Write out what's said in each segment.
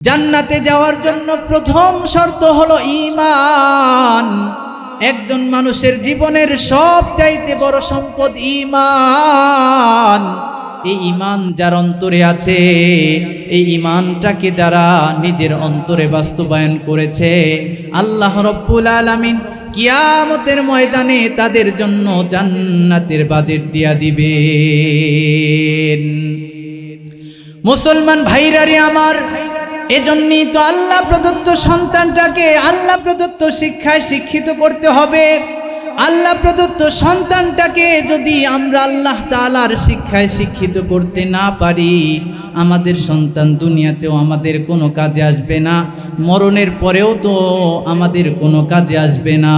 জান্নাতে যাওয়ার জন্য প্রথম শর্ত হলো ঈমান। একজন মানুষের জীবনের সবচাইতে বড় সম্পদ ঈমান। এই ঈমান যার অন্তরে আছে, এই ঈমানটাকে যারা নিজের অন্তরে বাস্তবায়ন করেছে, আল্লাহ রব্বুল আলামিন কিয়ামতের ময়দানে তাদের জন্য জান্নাতের বাজেট দিয়া দিবেন। মুসলমান ভাইরারে আমার, এজন্যই তো আল্লাহ প্রদত্ত সন্তানটাকে আল্লাহ প্রদত্ত শিক্ষায় শিক্ষিত করতে হবে। আল্লাহ প্রদত্ত সন্তানটাকে যদি আমরা আল্লাহ তাআলার শিক্ষায় শিক্ষিত করতে না পারি, আমাদের সন্তান দুনিয়াতেও আমাদের কোনো কাজে আসবে না, মরণের পরেও তো আমাদের কোনো কাজে আসবে না।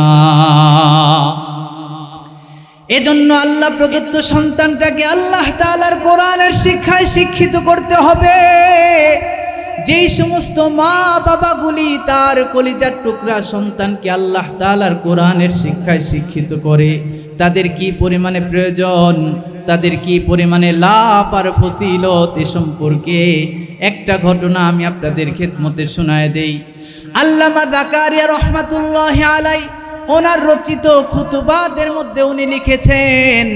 এজন্য আল্লাহ প্রদত্ত সন্তানটাকে আল্লাহ তাআলার কোরআনের শিক্ষায় শিক্ষিত করতে হবে। যেই সমস্ত মা বাবাগুলি তার কলিজার টুকরা সন্তানকে আল্লাহ তাআলার কোরআনের শিক্ষায় শিক্ষিত করে, তাদের কি পরিমাণে প্রয়োজন, তাদের কি পরিমাণে লাভ আর ফজিলত এ সম্পর্কে একটা ঘটনা আমি আপনাদের খেদমতে শোনায় দেই। আল্লামা জাকারিয়া রহমাতুল্লাহি আলাইহি ওনার রচিত খুতুবাতের মধ্যে উনি লিখেছেন,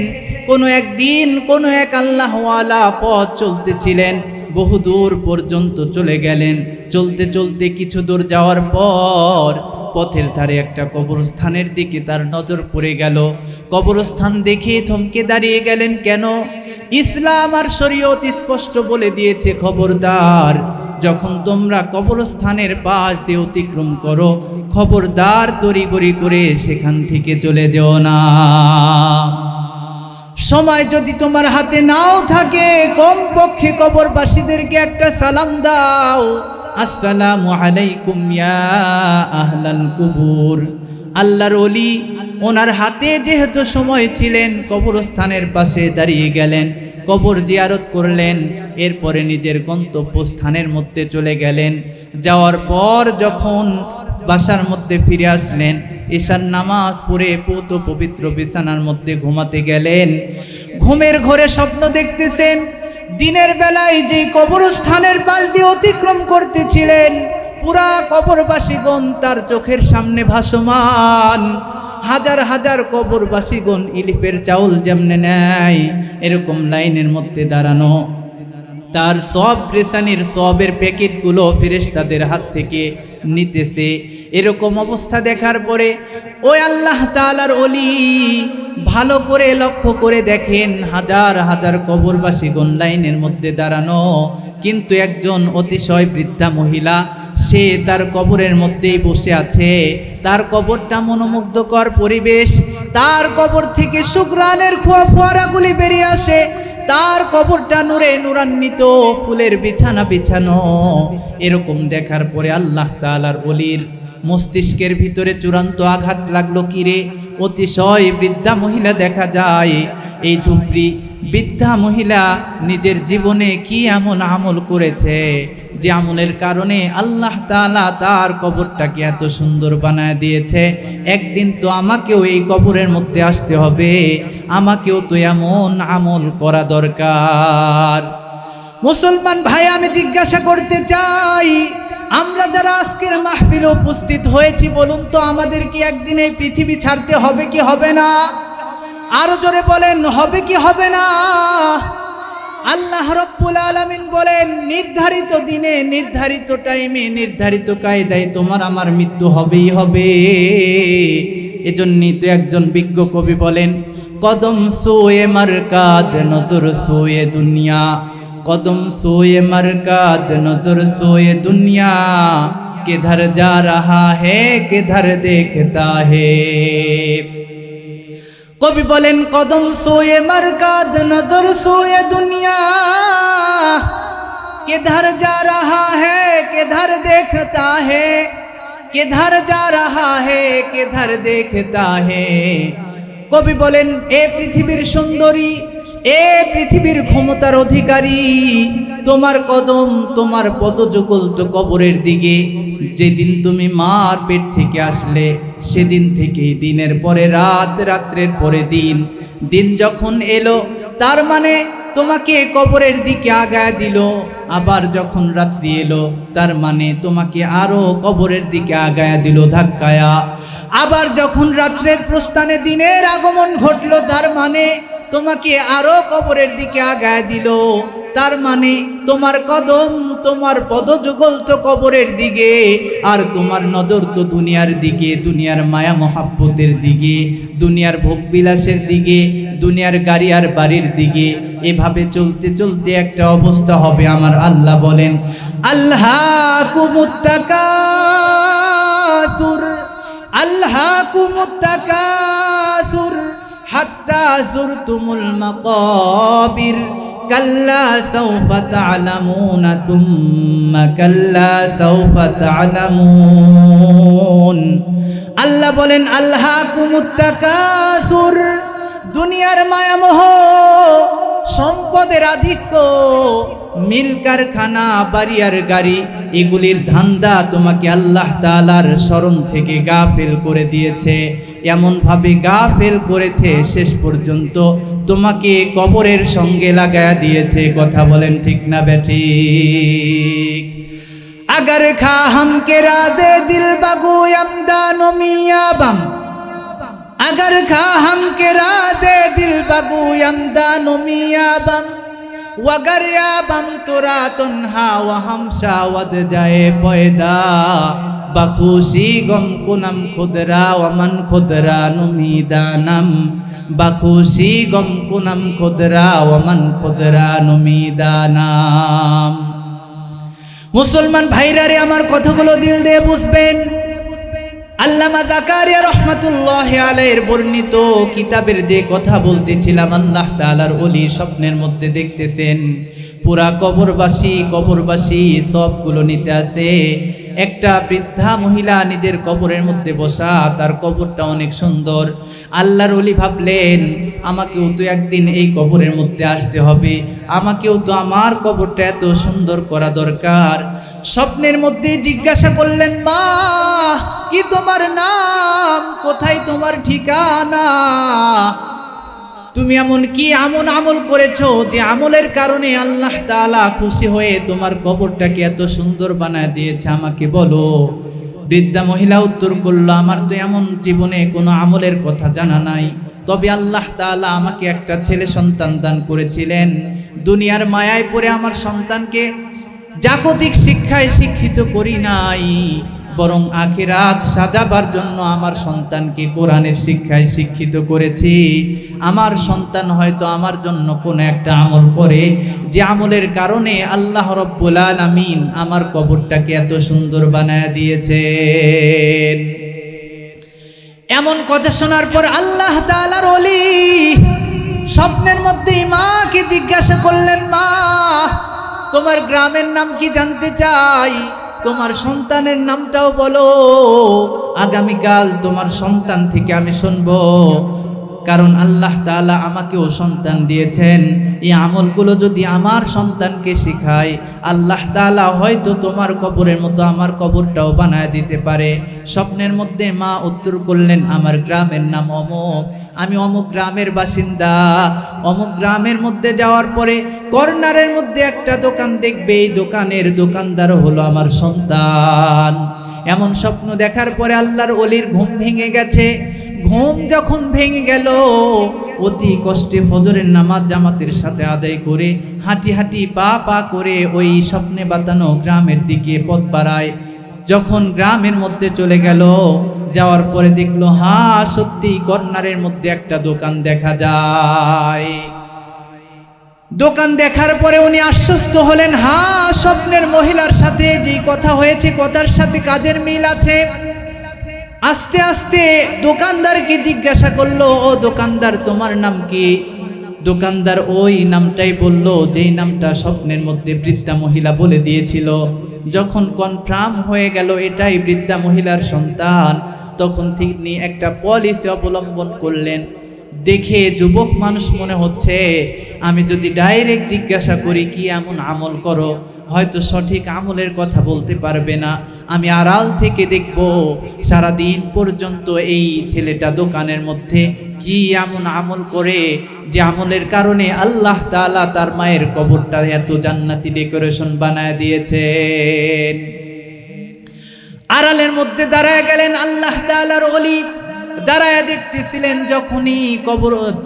কোনো একদিন কোনো এক আল্লাহওয়ালা পথ চলতেছিলেন, বহুদূর পর্যন্ত চলে গেলেন। চলতে চলতে কিছু দূর যাওয়ার পর পথের ধারে একটা কবরস্থানের দিকে তার নজর পড়ে গেল। কবরস্থান দেখে থমকে দাঁড়িয়ে গেলেন। কেন? ইসলাম আর শরীয়ত স্পষ্ট বলে দিয়েছে, খবরদার যখন তোমরা কবরস্থানের পাশ দিয়ে অতিক্রম করো, খবরদার তড়িঘড়ি করে সেখান থেকে চলে যেও না। সময় যদি তোমার হাতে নাও থাকে, কমপক্ষে কবরবাসীদেরকে একটা সালাম দাও, আসসালামু আলাইকুম ইয়া আহলাল কুবুর। আল্লাহর ওলি ওনার হাতে যেহেতু সময় ছিলেন, কবরস্থানের পাশে দাঁড়িয়ে গেলেন, কবর জিয়ারত করলেন, এরপরে নিজের গন্তব্যস্থানের মধ্যে চলে গেলেন। যাওয়ার পর যখন বাসার মধ্যে ফিরে আসলেন, ঈশার নামাজ পড়ে পূত পবিত্র বিছানার মধ্যে ঘুমাতে গেলেন। ঘুমের ঘোরে স্বপ্ন দেখতেছেন, দিনের বেলায় যে কবরস্থানের পাশ দিয়ে অতিক্রম করতেছিলেন, পুরা কবরবাসীগণ তার চোখের সামনে ভাসমান। হাজার হাজার কবরবাসীগণ ইলিপের চাউল যেমনে নেয় এরকম লাইনের মধ্যে দাঁড়ানো, তার সব রেশানির সবের প্যাকেটগুলো ফেরেশতাদের হাত থেকে নিতেছে। এরকম অবস্থা দেখার পরে ওই আল্লাহ তাআলার ওলি ভালো করে লক্ষ্য করে দেখেন, হাজার হাজার কবরবাসীগণ লাইনের মধ্যে দাঁড়ানো, কিন্তু একজন অতিশয় বৃদ্ধা মহিলা, সে তার কবরের মধ্যেই বসে আছে। তার কবরটা মনোমুগ্ধকর পরিবেশ, তার কবর থেকে সুঘ্রাণের ফোয়ারাগুলি বেরিয়ে আসে, তার কবরটা নূরে নূরান্বিত, ফুলের বিছানা বিছানো। এরকম দেখার পরে আল্লাহ তাআলার ওলির মস্তিষ্কের ভিতরে চূড়ান্ত আঘাত লাগলো। কিরে, অতিশয় বৃদ্ধা মহিলা দেখা যায়, এই ঝুপড়ি বৃদ্ধা মহিলা নিজের জীবনে কি এমন আমল করেছে যে আমলের কারণে আল্লাহ তাআলা তার কবরটাকে এত সুন্দর বানায় দিয়েছে। একদিন তো আমাকেও এই কবরের মধ্যে আসতে হবে, আমাকেও তো এমন আমল করা দরকার। মুসলমান ভাই, আমি জিজ্ঞাসা করতে চাই, আমরা যারা আজকের মাহফিলে উপস্থিত হয়েছি, বলুন তো আমাদের কি একদিন এই পৃথিবী ছাড়তে হবে কি হবে না? আরো জোরে বলেন, হবে কি হবে না? আল্লাহ রব্বুল আলামিন বলেন, নির্ধারিত দিনে, নির্ধারিত টাইমে, নির্ধারিত কায়দায় তোমার আমার মৃত্যু হবেই হবে। এজন্যই তো একজন বিজ্ঞ কবি বলেন, কদম সোয়ে মারকাদ নজর সোয়ে দুনিয়া, कदम सोए मरकत नजर सोए दुनिया, किधर जा रहा है किधर देखता है। कवि बोलें, कदम सोए मरकत नजर सोए दुनिया, किधर जा रहा है किधर देखता है, किधर जा रहा है किधर देखता है। कवि बोलें, ए पृथिवीर सुंदरी, এ পৃথিবীর ক্ষমতার অধিকারী, তোমার কদম, তোমার পদযুগল তো কবরের দিকে। যেদিন তুমি মার পেট থেকে আসলে সেদিন থেকে দিনের পরে রাত, রাত্রের পরে দিন, দিন যখন এলো তার মানে তোমাকে কবরের দিকে আগায় দিল। আবার যখন রাত্রি এলো, তার মানে তোমাকে আরো কবরের দিকে আগায় দিল ধাক্কায়া। আবার যখন রাত্রের প্রস্থানে দিনের আগমন ঘটলো, তার মানে তোমাকে আরো কবরের দিকে আগায় দিল। তার মানে তোমার কদম, তোমার পদযুগল তো কবরের দিকে, আর তোমার নজর তো দুনিয়ার দিকে, দুনিয়ার মায়া মহাব্বতের দিকে, দুনিয়ার ভোগবিলাসের দিকে, দুনিয়ার গাড়ি আর বাড়ির দিকে। এভাবে চলতে চলতে একটা অবস্থা হবে। আমার আল্লাহ বলেন, আল্লাহকুমুত তাকাসুর, আল্লাহকুমুত তাকাসুর হাত্তা যুরতুমুল মাকাবির, কাল্লা সাউফা তা'লামুনা তুম্মা কাল্লা সাউফা তা'লামুন। আল্লাহ বলেন, আল্লাহকুমুত তাকাসুর, দুনিয়ার মায়ামোহ, সম্পদের আধিক্য, মিল কারখানা, বাড়ি আর গাড়ি, এগুলির ধান্দা তোমাকে আল্লাহ তাআলার স্মরণ থেকে গাফেল করে দিয়েছে। এমনভাবে গাফেল করেছে, শেষ পর্যন্ত তোমাকে কবরের সঙ্গে লাগায়া দিয়েছে। কথা বলেন ঠিক না বেঠিক? अगर खा हम के राजे दिल बगू यमदानो मियाबम, अगर खा हम के राजे दिल बगू यमदानो मियाबम, वगर याबम तुरा तुन्हा वहम शावद जाए पैदा, बखुशी गम कुनम खुदरा वमन खुदरा नुमीदानम, बखुशी गम कुनम खुदरा वमन खुदरा नुमीदानम। মুসলমান ভাইরা রে, আমার কথাগুলো দিল দিয়ে বুঝবেন। আল্লামা জাকারিয়া রহমাতুল্লাহি আলাইহির বর্ণিত কিতাবের যে কথা বলতেছিলাম, আল্লাহ তাআলার ওলি স্বপ্নের মধ্যে দেখতেছেন পুরা কবরবাসী সবগুলো নিতে আসে। একটা বৃদ্ধা মহিলা নিজের কবরের মধ্যে বসা, তার কবরটা অনেক সুন্দর। আল্লাহর ওলি ভাবলেন, আমাকেও তো একদিন এই কবরের মধ্যে আসতে হবে, আমাকেও তো আমার কবরটা এত সুন্দর করা দরকার। স্বপ্নের মধ্যে জিজ্ঞাসা করলেন, মা কি তোমার নাম, কোথায় তোমার ঠিকানা, তুমি এমন কি আমল করেছো যে আমলের কারণে আল্লাহ তাআলা খুশি হয়ে তোমার কবরটাকে এত সুন্দর বানায় দিয়েছে, আমাকে বলো। বৃদ্ধা মহিলা উত্তর করলো, আমার তো এমন জীবনে কোনো আমলের কথা জানা নাই, তবে আল্লাহ তাআলা আমাকে একটা ছেলে সন্তান দান করেছিলেন। দুনিয়ার মায়ায় পড়ে আমার সন্তানকে জাগতিক শিক্ষায় শিক্ষিত করি নাই, বরং আখিরাত সাজাবার জন্য আমার সন্তানকে কোরআনের শিক্ষায় শিক্ষিত করেছি। আমার সন্তান হয়তো আমার জন্য কোনো একটা আমল করে, যে আমলের কারণে আল্লাহ রব্বুল আলামিন আমার কবরটাকে এত সুন্দর বানায় দিয়েছেন। এমন কথা শোনার পর আল্লাহ তাআলার ওলি স্বপ্নের মধ্যেই মাকে জিজ্ঞাসা করলেন, মা তোমার গ্রামের নাম কি জানতে চাই, তোমার সন্তানের নামটাও বলো, আগামীকাল তোমার সন্তান থেকে আমি শুনবো। কারণ আল্লাহ তাআলা আমাকেও সন্তান দিয়েছেন, এই আমলগুলো যদি আমার সন্তানকে শিখাই, আল্লাহ তাআলা হয়তো তোমার কবরের মতো আমার কবরটাও বানায় দিতে পারে। স্বপ্নের মধ্যে মা উত্তর করলেন, আমার গ্রামের নাম অমুক, আমি অমুক গ্রামের বাসিন্দা। অমুক গ্রামের মধ্যে যাওয়ার পরে কর্নারের মধ্যে একটা দোকান দেখবে, এই দোকানের দোকানদার হলো আমার সন্তান। এমন স্বপ্ন দেখার পরে আল্লাহর ওলির ঘুম ভেঙে গেছে। ঘুম যখন ভেঙে গেল, অতি কষ্টে ফজরের নামাজ জামাতের সাথে আদায় করে হাঁটি হাঁটি পা করে ওই স্বপ্নে বাতানো গ্রামের দিকে পথ বাড়ায়। যখন গ্রামের মধ্যে চলে গেল, যাওয়ার পরে দেখলো, হ্যাঁ সত্যি কর্নারের মধ্যে একটা দোকান দেখা যায়। দোকান দেখার পরে উনি আশ্বস্ত হলেন, হ্যাঁ স্বপ্নের মহিলার সাথে যে কথা হয়েছে, কথার সাথে কাজের মিল আছে। আস্তে আস্তে দোকানদারকে জিজ্ঞাসা করলো, ও দোকানদার তোমার নাম কি? দোকানদার ওই নামটাই বলল, যেই নামটা স্বপ্নের মধ্যে বৃদ্ধা মহিলা বলে দিয়েছিল। যখন কনফার্ম হয়ে গেল এটাই বৃদ্ধা মহিলার সন্তান, তখন তিনি একটা পলিসি অবলম্বন করলেন। দেখে যুবক মানুষ মনে হচ্ছে, আমি যদি ডাইরেক্ট জিজ্ঞাসা করি কি এমন আমল করো, হয়তো সঠিক আমলের কথা বলতে পারবে না। আমি আড়াল থেকে দেখব সারাদিন পর্যন্ত এই ছেলেটা দোকানের মধ্যে কি এমন আমল করে যে আমলের কারণে আল্লাহ তাআলা তার মায়ের কবরটা এত জান্নাতি ডেকোরেশন বানায় দিয়েছেন। আড়ালের মধ্যে দাঁড়ায় গেলেন আল্লাহ তাআলার ওলি, দাঁড়ায় দেখতেছিলেন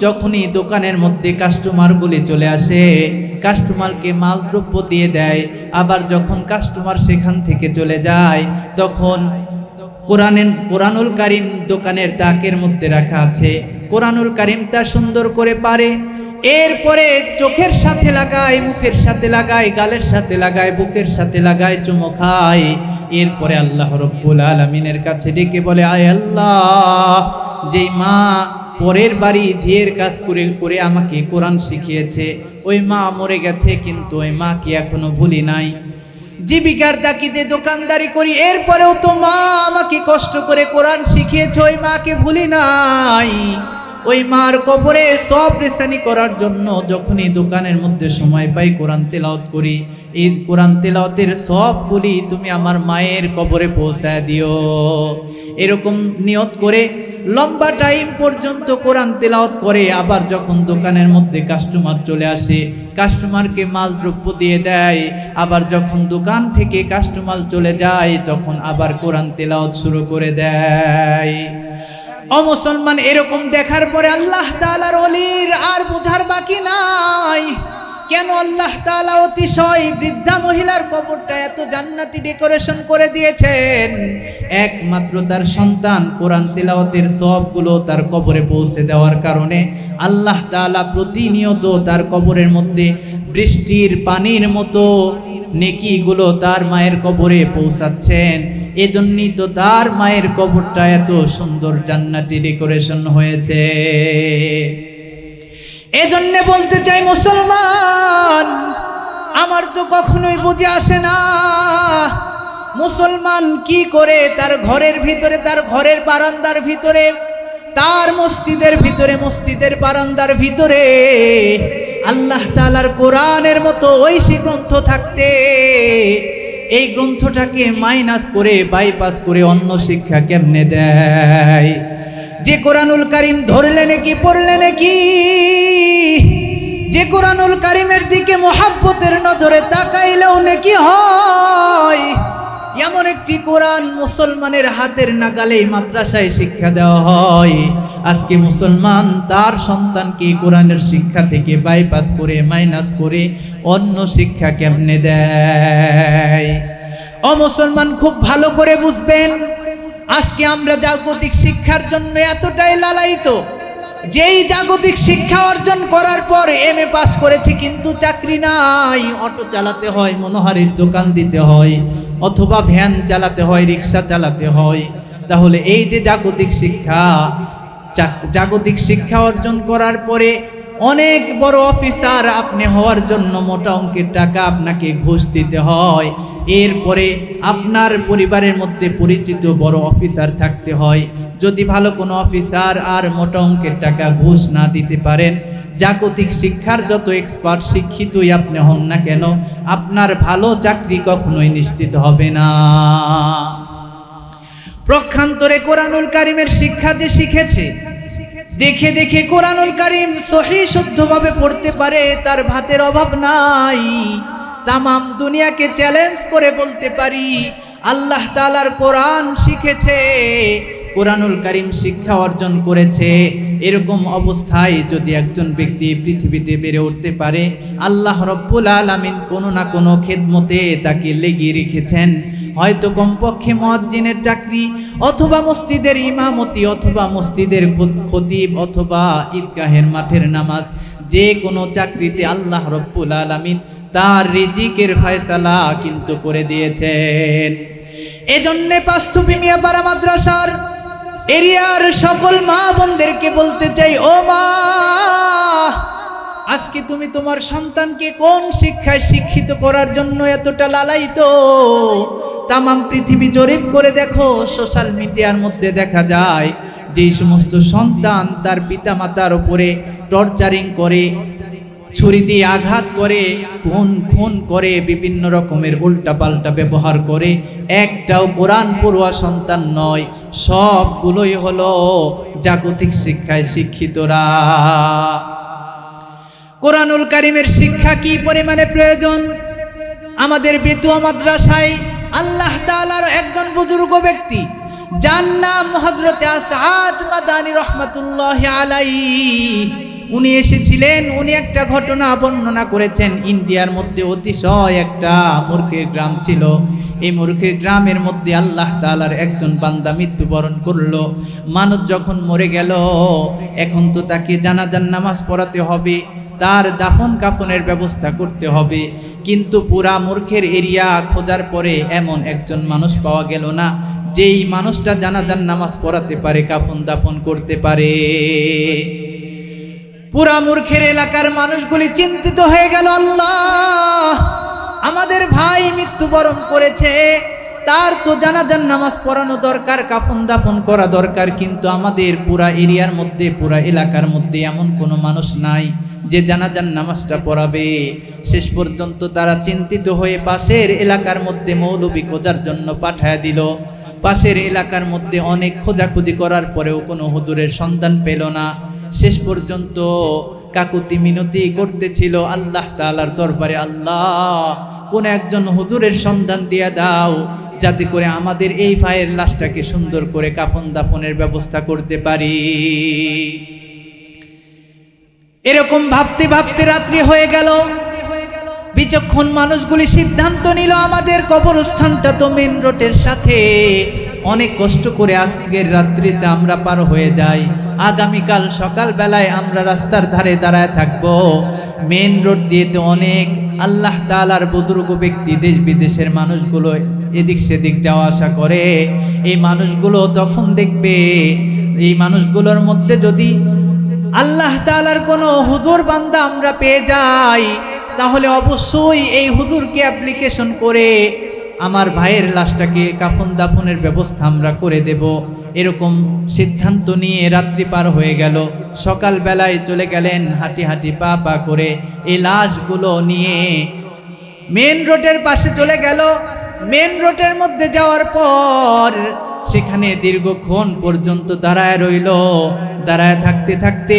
যখনই দোকানের মধ্যে কাস্টমারগুলি চলে আসে, কাস্টমারকে মালদ্রব্য দিয়ে দেয়, আবার যখন কাস্টমার সেখান থেকে চলে যায় তখন কোরআনুল কারীম দোকানের তাকের মধ্যে রাখা আছে, কোরআনুল কারীম তা সুন্দর করে পারে, এরপরে চোখের সাথে লাগায়, মুখের সাথে লাগায়, গালের সাথে লাগায়, বুকের সাথে লাগায়, চুমো খায়। এরপরে আল্লাহ রব্বুল আলামিনের কাছে ডেকে বলে, আয় আল্লাহ, যেই মা পরের বাড়ি ঝিয়ের কাজ করে করে আমাকে কোরআন শিখিয়েছে, ওই মা মরে গেছে, কিন্তু ওই মাকে এখনো ভুলি নাই। জীবিকার তাগিদে দোকানদারি করি, এরপরেও তো মা আমাকে কষ্ট করে কোরআন শিখিয়েছে, ওই মাকে ভুলি নাই। ওই মার কবরে সব রেসানি করার জন্য যখনই দোকানের মধ্যে সময় পাই কোরআন তেলাওয়াত করি, এই কোরআন তেলাওয়াতের সবগুলি তুমি আমার মায়ের কবরে পৌঁছায় দিও। এরকম নিয়ত করে লম্বা টাইম পর্যন্ত কোরআন তেলাওয়াত করে, আবার যখন দোকানের মধ্যে কাস্টমার চলে আসে, কাস্টমারকে মাল দ্রব্য দিয়ে দেয়, আবার যখন দোকান থেকে কাস্টমার চলে যায় তখন আবার কোরআন তেলাওয়াত শুরু করে দেয়। অমুসলমান, এরকম দেখার পরে আল্লাহ তাআলার ওলির আর বোঝার বাকি নাই, কেন আল্লাহ তাআলা অতিশয় বৃদ্ধা মহিলার কবরটা এত জান্নাতি ডেকোরেশন করে দিয়েছেন। একমাত্র তার সন্তান কোরআন তেলাওয়াতের সবগুলো তার কবরে পৌঁছে দেওয়ার কারণে আল্লাহ তাআলা প্রতিনিয়ত তার কবরের মধ্যে বৃষ্টির পানির মতো নেকিগুলো তার মায়ের কবরে পৌঁছাচ্ছেন। এজন্যই তো তার মায়ের কবরটা এত সুন্দর জান্নাতি ডেকোরেশন হয়েছে। এজন্য বলতে চাই মুসলমান, আমার তো কখনোই বুঝে আসে না মুসলমান কি করে তার ঘরের ভিতরে, তার ঘরের বারান্দার ভিতরে, তার মসজিদের ভিতরে, মসজিদের বারান্দার ভিতরে আল্লাহ তাআলার কোরআনের মতো ঐশী গ্রন্থ থাকতে এই গ্রন্থটাকে মাইনাস করে, বাইপাস করে অন্য শিক্ষা কেমনে দেয়। যে কোরআনুল কারীম ধরলে নাকি, পড়লে নাকি, যে কোরআনুল কারীমের দিকে মোহাব্বতের নজরে তাকাইলেও নাকি হয়, এমন একটি কোরআন মুসলমানের হাতের নাগালেই মাদ্রাসায় শিক্ষা দেওয়া হয়। আজকে মুসলমান তার সন্তানকে কোরআনের শিক্ষা থেকে বাইপাস করে, মাইনাস করে অন্য শিক্ষা কেমনে দেয়। ও মুসলমান, খুব ভালো করে বুঝবেন, আজকে আমরা জাগতিক শিক্ষার জন্য এতটাই লালায়িত, যেই জাগতিক শিক্ষা অর্জন করার পর এমএ পাস করেছি কিন্তু চাকরি নাই, অটো চালাতে হয়, মনোহারীর দোকান দিতে হয়, অথবা ভ্যান চালাতে হয়, রিক্সা চালাতে হয়। তাহলে এই যে জাগতিক শিক্ষা অর্জন করার পরে অনেক বড় অফিসার আপনি হওয়ার জন্য মোটা অঙ্কের টাকা আপনাকে ঘুষ দিতে হয়, এরপরে আপনার পরিবারের মধ্যে পরিচিত বড় অফিসার থাকতে হয়। যদি ভালো কোনো অফিসার আর মোটা অঙ্কের টাকা ঘুষ না দিতে পারেন, জাগতিক শিক্ষার যত এক্সপার্ট শিক্ষিতই আপনি হন না কেন, আপনার ভালো চাকরি কখনোই নিশ্চিত হবে না। পক্ষান্তরে কোরআনুল কারীমের শিক্ষা যে শিখেছে, দেখে দেখে কোরআনুল কারীম সহি শুদ্ধভাবে পড়তে পারে, তার ভাতের অভাব নাই। তামাম দুনিয়াকে চ্যালেঞ্জ করে বলতে পারি, আল্লাহ তাআলার কোরআন শিখেছে, কোরআনুল কারীম শিক্ষা অর্জন করেছে। এরকম অবস্থায় যদি একজন ব্যক্তি পৃথিবীতে বেড়ে উঠতে পারে, আল্লাহ রব্বুল আলামিন কোনো না কোনো খেদমতে তাকে লেগিয়ে রেখেছেন। হয়তো কমপক্ষে মুয়াজ্জিনের চাকরি, অথবা মসজিদের ইমামতি, অথবা মসজিদের খতিব, অথবা ঈদগাহের মাঠের নামাজ, যে কোনো চাকরিতে আল্লাহ রব্বুল আলামিন তার রিজিকের ফয়সালা কিন্তু করে দিয়েছেন। এজন্য পাঁচটুপি মিয়াপাড়া মাদ্রাসার এরিয়ার সকল মা বোনদেরকে বলতে চাই, ও মা, আজকে তুমি তোমার সন্তানকে কোন শিক্ষায় শিক্ষিত করার জন্য এতটা লালায়িত? তামাম পৃথিবী জরিপ করে দেখো, সোশ্যাল মিডিয়ার মধ্যে দেখা যায় যে সমস্ত সন্তান তার পিতামাতার উপরে টর্চারিং করে, ছুরি দিয়ে আঘাত করে, খুন করে, বিভিন্ন রকমের উল্টাপাল্টা ব্যবহার করে, একটাও কোরআন পড়ুয়া সন্তান নয়, সবগুলোই হলো জাগতিক শিক্ষায় শিক্ষিতরা। কোরআনুল কারীমের শিক্ষা কি পরিমাণে প্রয়োজন। আমাদের বেতুয়া মাদ্রাসায় আল্লাহ তাআলার একজন বুজুর্গ ব্যক্তি, যার নাম হযরতে আসআদ মাদানী রাহমাতুল্লাহি আলাইহি, উনি এসেছিলেন। উনি একটা ঘটনা বর্ণনা করেছেন। ইন্ডিয়ার মধ্যে অতিশয় একটা মূর্খের গ্রাম ছিল। এই মূর্খের গ্রামের মধ্যে আল্লাহ তাআলার একজন বান্দা মৃত্যুবরণ করলো। মানুষ যখন মরে গেল, এখন তো তাকে জানাজার নামাজ পড়াতে হবে, তার দাফন কাফনের ব্যবস্থা করতে হবে। কিন্তু পুরা মূর্খের এরিয়া খোঁজার পরে এমন একজন মানুষ পাওয়া গেল না, যেই মানুষটা জানাজার নামাজ পড়াতে পারে, কাফন দাফন করতে পারে। পুরা মূর্খের এলাকার মানুষগুলি চিন্তিত হয়ে গেল, আল্লাহ, আমাদের ভাই মৃত্যুবরণ করেছে, তার তো জানাজার নামাজ পড়ানো দরকার, কাফন দাফন করা দরকার, কিন্তু আমাদের পুরা এরিয়ার মধ্যে, পুরা এলাকার মধ্যে এমন কোনো মানুষ নাই যে জানাজার নামাজটা পড়াবে। শেষ পর্যন্ত তারা চিন্তিত হয়ে পাশের এলাকার মধ্যে মৌলবি খোঁজার জন্য পাঠায় দিল। পাশের এলাকার মধ্যে অনেক খোঁজাখুঁজি করার পরেও কোনো হুজুরের সন্ধান পেল না। শেষ পর্যন্ত কাকুতি মিনতি করতেছিল আল্লাহ তাআলার দরবারে, আল্লাহ, কোন একজন হুজুরের সন্ধান দিয়ে দাও, যাতে করে আমাদের এই ভাইয়ের লাশটাকে সুন্দর করে কাফন দাফনের ব্যবস্থা করতে পারি। এরকম ভাবতে ভাবতে রাত্রি হয়ে গেল। বিচক্ষণ মানুষগুলি সিদ্ধান্ত নিল, আমাদের কবরস্থানটা তো মেন রোডের সাথে, অনেক কষ্ট করে আজকের রাত্রিতে আমরা পার হয়ে যাই, আগামীকাল সকাল বেলায় আমরা রাস্তার ধারে দাঁড়ায় থাকবো। মেন রোড দিয়ে তো অনেক আল্লাহ তাআলার বুজুর্গ ব্যক্তি, দেশ বিদেশের মানুষগুলো এদিক সেদিক যাওয়া আসা করে। এই মানুষগুলো তখন দেখবে, এই মানুষগুলোর মধ্যে যদি আল্লাহ তাআলার কোনো হুজুর বান্দা আমরা পেয়ে যাই, তাহলে অবশ্যই এই হুজুরকে অ্যাপ্লিকেশন করে আমার ভাইয়ের লাশটাকে কাফন দাফনের ব্যবস্থা আমরা করে দেব। এরকম সিদ্ধান্ত নিয়ে রাত্রি পার হয়ে গেল। সকাল বেলায় চলে গেলেন হাঁটি হাঁটি পা পা করে, এই লাশগুলো নিয়ে মেন রোডের পাশে চলে গেল। মেন রোডের মধ্যে যাওয়ার পর সেখানে দীর্ঘক্ষণ পর্যন্ত দাঁড়ায় রইল। দাঁড়ায় থাকতে থাকতে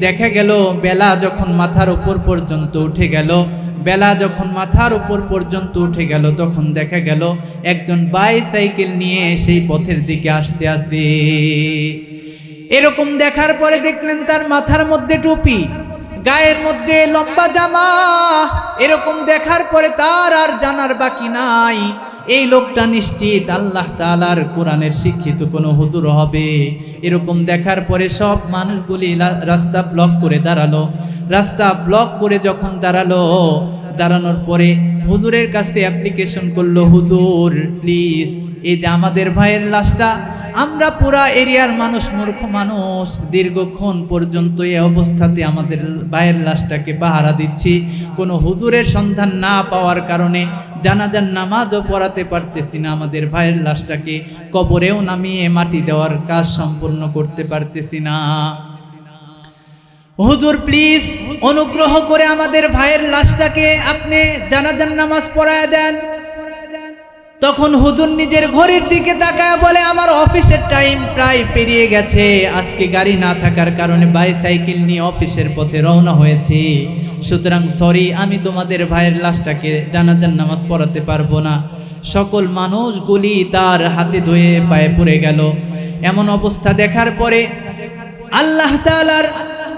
দেখা গেল বেলা যখন মাথার উপর পর্যন্ত উঠে গেল, বেলা যখন মাথার উপর পর্যন্ত উঠে গেল, তখন দেখা গেল একজন বাইসাইকেল নিয়ে সেই পথের দিকে আসতে আসে। এরকম দেখার পরে দেখলেন তার মাথার মধ্যে টুপি, গায়ের মধ্যে লম্বা জামা। এরকম দেখার পরে তার আর জানার বাকি নাই, এই লোকটা নিশ্চিত আল্লাহ তাআলার কোরআনের শিক্ষিত কোনো হুজুর হবে। এরকম দেখার পরে সব মানুষগুলি রাস্তা ব্লক করে দাঁড়ালো। রাস্তা ব্লক করে যখন দাঁড়ালো, দাঁড়ানোর পরে হুজুরের কাছে অ্যাপ্লিকেশন করলো, হুজুর প্লিজ, এই যে আমাদের ভাইয়ের লাশটা, আমরা পুরা এরিয়ার মানুষ মূর্খ মানুষ, দীর্ঘক্ষণ পর্যন্ত এই অবস্থাতে আমাদের ভাইয়ের লাশটাকে পাহারা দিচ্ছি, কোনো হুজুরের সন্ধান না পাওয়ার কারণে জানাজার নামাজও পড়াতে পারতেছি না, আমাদের ভাইয়ের লাশটাকে কবরেও নামিয়ে মাটি দেওয়ার কাজ সম্পূর্ণ করতে পারতেছি না। হুজুর প্লিজ অনুগ্রহ করে আমাদের ভাইয়ের লাশটাকে আপনি জানাজার নামাজ পড়ায় দেন। তখন হুজুর নিজের ঘড়ির দিকে তাকায় বলে, আমার অফিসের টাইম প্রায় পেরিয়ে গেছে, আজকে গাড়ি না থাকার কারণে বাইসাইকেল নিয়ে অফিসের পথে রওনা হয়েছি, সুতরাং সরি, আমি তোমাদের ভাইয়ের লাশটাকে জানাজার নামাজ পড়াতে পারবো না। সকল মানুষগুলি তার হাতে ধুয়ে পায়ে পড়ে গেল। এমন অবস্থা দেখার পরে আল্লাহ তাআলার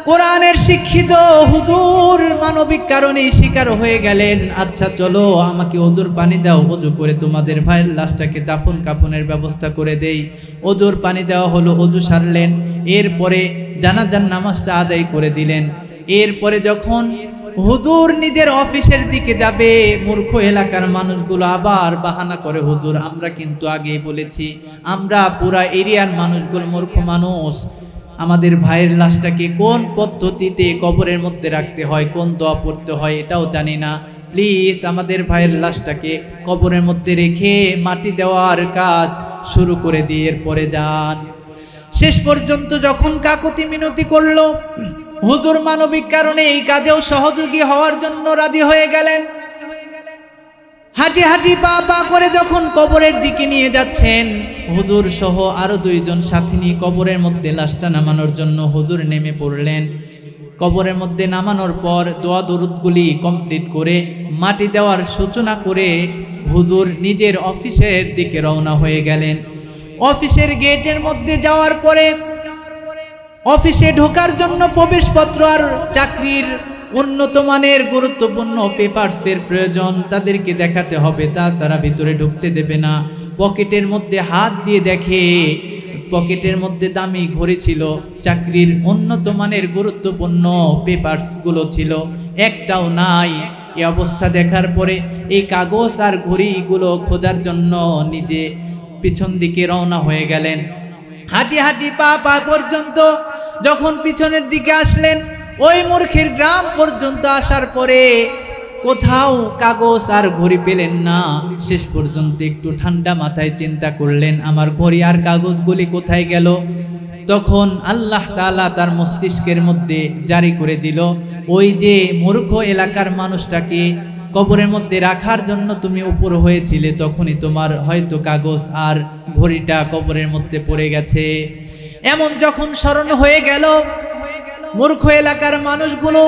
কোরআনের শিক্ষিত হুজুর মানবিক কারণে শিকার হয়ে গেলেন। আচ্ছা চলো, আমাকে ওজুর পানি দাও, ওজু করে তোমাদের ভাইয়ের লাশটাকে দাফন কাফনের ব্যবস্থা করে দেই। ওজুর পানি দেওয়া হলো, ওজু সারলেন, এরপরে জানাজার নামাজটা আদায় করে দিলেন। এরপরে যখন হুজুর নিজের অফিসের দিকে যাবে, মূর্খ এলাকার মানুষগুলো আবার বাহানা করে, হুজুর আমরা কিন্তু আগেই বলেছি, আমরা পুরা এরিয়ার মানুষগুলো মূর্খ মানুষ, আমাদের ভাইয়ের লাশটাকে কোন পদ্ধতিতে কবরের মধ্যে রাখতে হয়, কোন দোয়া পড়তে হয় এটাও জানি না, প্লিজ আমাদের ভাইয়ের লাশটাকে কবরের মধ্যে রেখে মাটি দেওয়ার কাজ শুরু করে দিয়ে এরপরে যান। শেষ পর্যন্ত যখন কাকুতি মিনতি করলো, হুজুর মানবিক কারণে এই কাজেও সহযোগী হওয়ার জন্য রাজি হয়ে গেলেন। হাঁটি হাঁটি পা পা করে যখন কবরের দিকে নিয়ে যাচ্ছেন, হুজুর সহ আরো দুইজন সাথী নিয়ে কবরের মধ্যে লাশটা নামানোর জন্য হুজুর নেমে পড়লেন। কবরের মধ্যে নামানোর পর দোয়া দরুদগুলি কমপ্লিট করে মাটি দেওয়ার সূচনা করে হুজুর নিজের অফিসের দিকে রওনা হয়ে গেলেন। অফিসের গেটের মধ্যে যাওয়ার পরে অফিসে ঢোকার জন্য প্রবেশপত্র আর চাকরির উন্নত মানের গুরুত্বপূর্ণ পেপারসের প্রয়োজন, তাদেরকে দেখাতে হবে, তাছাড়া ভিতরে ঢুকতে দেবে না। পকেটের মধ্যে হাত দিয়ে দেখে পকেটের মধ্যে দামি ঘড়ি ছিল, চাকরির উন্নত মানের গুরুত্বপূর্ণ পেপারসগুলো ছিল, একটাও নাই। এই অবস্থা দেখার পরে এই কাগজ আর ঘড়িগুলো খোঁজার জন্য নিজে পিছন দিকে রওনা হয়ে গেলেন। হাঁটি হাঁটি পা পর্যন্ত যখন পিছনের দিকে আসলেন, ওই মূর্খের গ্রাম পর্যন্ত আসার পরে কোথাও কাগজ আর ঘড়ি পেলেন না। শেষ পর্যন্ত একটু ঠান্ডা মাথায় চিন্তা করলেন, আমার ঘড়ি আর কাগজগুলি কোথায় গেল? তখন আল্লাহ তাআলা তার মস্তিষ্কের মধ্যে জারি করে দিল, ওই যে মূর্খ এলাকার মানুষটাকে কবরের মধ্যে রাখার জন্য তুমি উপর হয়েছিলে, তখনই তোমার হয়তো কাগজ আর ঘড়িটা কবরের মধ্যে পড়ে গেছে। এমন যখন স্মরণ হয়ে গেল, মূর্খ এলাকার মানুষগুলো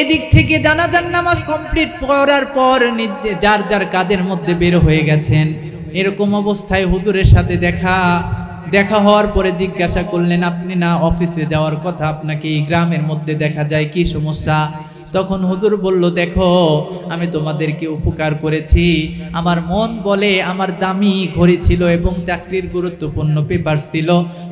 এদিক থেকে জানাজার নামাজ কমপ্লিট করার পর যার যার কাদের মধ্যে বের হয়ে গেছেন। এরকম অবস্থায় হুজুরের সাথে দেখা হওয়ার পরে জিজ্ঞাসা করলেন, আপনি না অফিসে যাওয়ার কথা, আপনাকে এই গ্রামের মধ্যে দেখা যায়, কি সমস্যা? তখন হুজুর বলল, দেখো আমি তোমাদেরকে উপকার করেছি, আমার মন বলে আমার দামি ঘড়ি ছিল এবং চাকরির গুরুত্বপূর্ণ পেপার ছিল,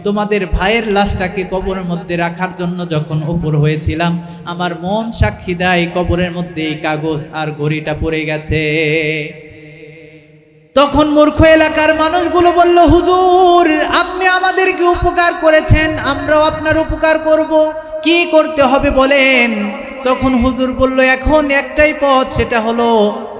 তোমাদের ভাইয়ের লাশটাকে কবরের মধ্যে রাখার জন্য যখন উপর হয়েছিলাম, আমার মন সাক্ষী দেয় কবরের মধ্যে এই কাগজ আর ঘড়িটা পড়ে গেছে। তখন মূর্খ এলাকার মানুষগুলো বলল, হুজুর আপনি আমাদেরকে উপকার করেছেন, আমরাও আপনার উপকার করব, কি করতে হবে বলেন? তখন হুজুর বলল, এখন একটাই পথ, সেটা হলো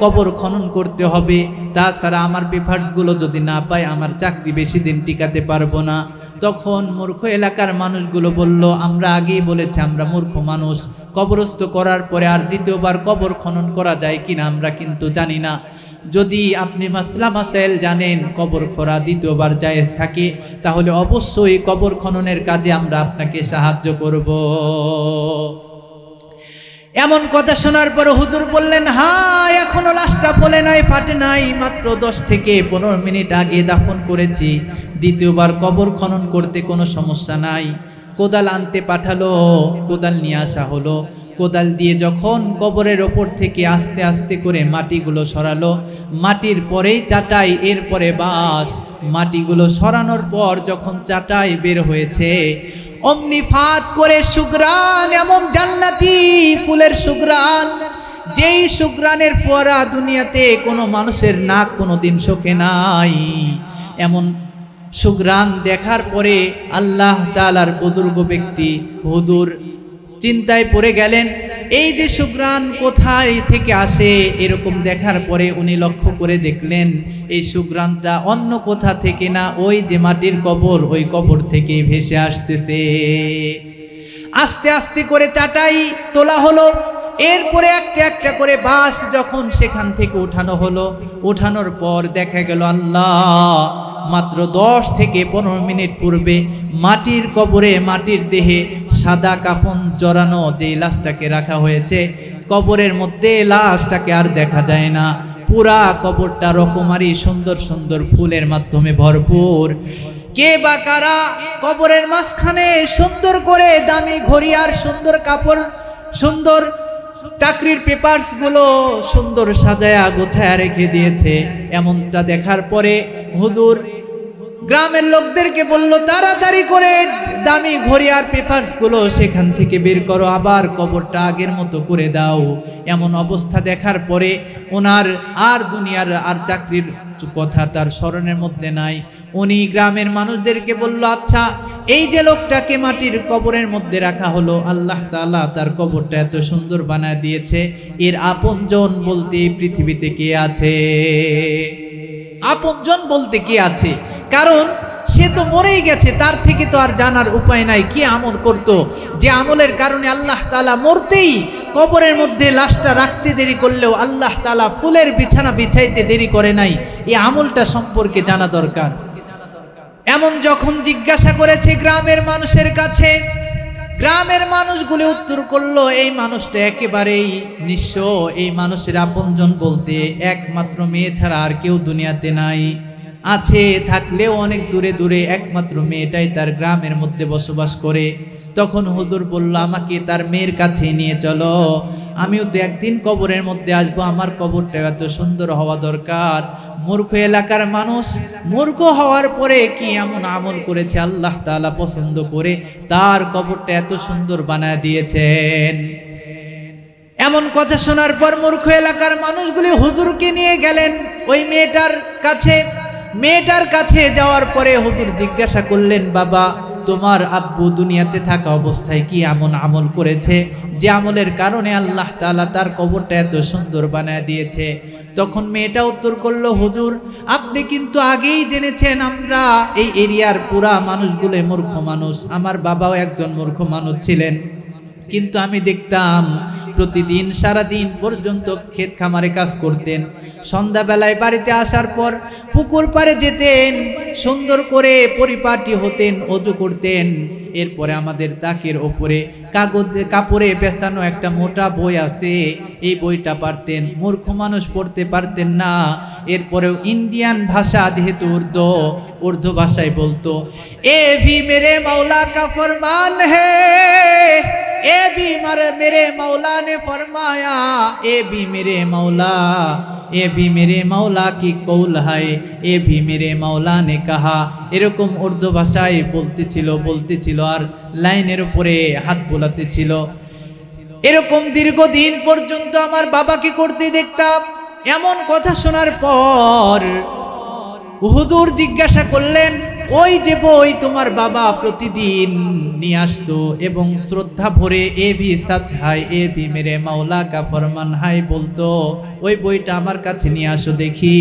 কবর খনন করতে হবে, তাছাড়া আমার পেপারসগুলো যদি না পাই আমার চাকরি বেশি দিন টিকাতে পারবো না। তখন মূর্খ এলাকার মানুষগুলো বলল, আমরা আগেই বলেছি আমরা মূর্খ মানুষ, কবরস্থ করার পরে আর দ্বিতীয়বার কবর খনন করা যায় কিনা আমরা কিন্তু জানি না। যদি আপনি মাসলা মাসাইল জানেন, কবর খোঁড়া দ্বিতীয়বার জায়েজ থাকে, তাহলে অবশ্যই কবর খননের কাজে আমরা আপনাকে সাহায্য করব। এমন কথা শোনার পর হুজুর বললেন, হ্যাঁ এখনো লাশটা পড়ে নাই, ফাটে নাই, মাত্র 10 থেকে 15 মিনিট আগে দাফন করেছি, দ্বিতীয়বার কবর খনন করতে কোনো সমস্যা নাই। কোদাল আনতে পাঠালো, কোদাল নিয়ে আসা হলো, কোদাল দিয়ে যখন কবরের ওপর থেকে আস্তে আস্তে করে মাটিগুলো সরালো, মাটির পরেই চাটাই, এরপরে বাঁশ, মাটিগুলো সরানোর পর যখন চাটাই বের হয়েছে, অমনি ফাত করে সুগ্রান, এমন জান্নাতি ফুলের সুগ্রান, যেই সুগ্রানের ফোয়ারা দুনিয়াতে কোনো মানুষের নাক কোনোদিন শোকে নাই। এমন সুগ্রান দেখার পরে আল্লাহ তাআলার বুজুর্গ ব্যক্তি হুজুর চিন্তায় পড়ে গেলেন, এই যে সুগ্রান কোথায় থেকে আসে? এরকম দেখার পরে উনি লক্ষ্য করে দেখলেন এই সুগ্রানটা অন্য কোথা থেকে না, ওই যে মাটির কবর, ওই কবর থেকে ভেসে আসতেছে। আস্তে আস্তে করে চাটাই তোলা হলো, এরপরে একটা একটা করে বাঁশ যখন সেখান থেকে উঠানো হলো, উঠানোর পর দেখা গেল আল্লাহ, মাত্র 10 থেকে 15 মিনিট পূর্বে মাটির কবরে, মাটির দেহে সাদা কাফন জড়ানো যে লাশটাকে রাখা হয়েছে, কবরের মধ্যে লাশটাকে আর দেখা যায় না। পুরা কবরটা রকমারি সুন্দর সুন্দর ফুলের মাধ্যমে ভরপুর। কে বা কারা কবরের মাঝখানে সুন্দর করে দামি ঘড়ি আর সুন্দর কাপড়, সুন্দর চাকরির পেপারসগুলো সুন্দর সাজায়া গোছায়া রেখে দিয়েছে। এমনটা দেখার পরে হুজুর গ্রামের লোকদেরকে বলল, তাড়াতাড়ি করে দামি ঘড়ি আর পেপারসগুলো সেখান থেকে বের করো, আবার কবরটা আগের মতো করে দাও। এমন অবস্থা দেখার পরে ওনার আর দুনিয়ার আর চাকরির কথা তার স্মরণের মধ্যে নাই। উনি গ্রামের মানুষদেরকে বলল, আচ্ছা এই যে লোকটাকে মাটির কবরের মধ্যে রাখা হলো, আল্লাহ তাআলা তার কবরটা এত সুন্দর বানায় দিয়েছে, এর আপনজন বলতে পৃথিবীতে কে আছে? আপনজন বলতে কে আছে? কারণ সে তো মরেই গেছে, তার থেকে তো আর জানার উপায় নাই কি আমল করত, যে আমলের কারণে আল্লাহ তাআলা মরতেই কবরের মধ্যে লাশটা রাখতে দেরি করলেও আল্লাহ তাআলা ফুলের বিছানা বিছাইতে দেরি করে নাই। এই আমলটা সম্পর্কে জানা দরকার। এমন যখন জিজ্ঞাসা করেছে গ্রামের মানুষের কাছে, গ্রামের মানুষগুলো উত্তর করলো, এই মানুষটা একেবারেই নিঃস্ব, এই মানুষের আপনজন বলতে একমাত্র মেয়ে ছাড়া আর কেউ দুনিয়াতে নাই, আছে থাকলেও অনেক দূরে দূরে, একমাত্র মেয়েটাই তার গ্রামের মধ্যে বসবাস করে। তখন হুজুর বলল, আমাকে তার মেয়ের কাছে নিয়ে চলো, আমিও তো একদিন কবরের মধ্যে আসবো, আমার কবরটা এত সুন্দর হওয়া দরকার। মূর্খ এলাকার মানুষ, মূর্খ হওয়ার পরে কি এমন আমল করেছে আল্লাহ তাআলা পছন্দ করে তার কবরটা এত সুন্দর বানায় দিয়েছেন। এমন কথা শোনার পর মূর্খ এলাকার মানুষগুলি হুজুরকে নিয়ে গেলেন ওই মেয়েটার কাছে। মেয়েটার কাছে যাওয়ার পরে হুজুর জিজ্ঞাসা করলেন, বাবা তোমার আব্বু দুনিয়াতে থাকা অবস্থায় কি এমন আমল করেছে যে আমলের কারণে আল্লাহ তাআলা তার কবরটা এত সুন্দর বানায় দিয়েছে? তখন মেয়েটা উত্তর করলো, হুজুর আপনি কিন্তু আগেই জেনেছেন আমরা এই এরিয়ার পুরা মানুষগুলো মূর্খ মানুষ, আমার বাবাও একজন মূর্খ মানুষ ছিলেন, কিন্তু আমি দেখতাম প্রতিদিন সারাদিন পর্যন্ত ক্ষেত খামারে কাজ করতেন, সন্ধ্যাবেলায় বাড়িতে আসার পর পুকুর পাড়ে যেতেন, সুন্দর করে পরিপাটি হতেন, ওযু করতেন, এরপরে আমাদের তাকের ওপরে কাপড়ে পেঁচানো একটা মোটা বই আছে, এই বইটা পারতেন, মূর্খ মানুষ পড়তে পারতেন না। এরপরেও ইন্ডিয়ান ভাষা যেহেতু উর্দু ভাষায় বলতো, এ ভি মেরে মৌলা কা ফরমান হে, ए भी मेरे मौला ने फरमाया, ए भी मेरे मौला, ए भी मेरे मौला की कौल है, ए भी मेरे मौला ने कहा। এরকম উর্দু ভাষায় বলতেছিল আর লাইনের উপরে হাত বোলাতেছিল। এরকম দীর্ঘদিন পর্যন্ত আমার বাবাকে করতে দেখতাম। এমন কথা শোনার পর হুজুর জিজ্ঞাসা করলেন, ওই যে বই তোমার বাবা প্রতিদিন নিয়ে আসতো এবং শ্রদ্ধা ভরে A V Sach high, A V মেরে মাওলা কা ফরমান হাই বলতো, ওই বইটা আমার কাছে নিয়ে আসো দেখি,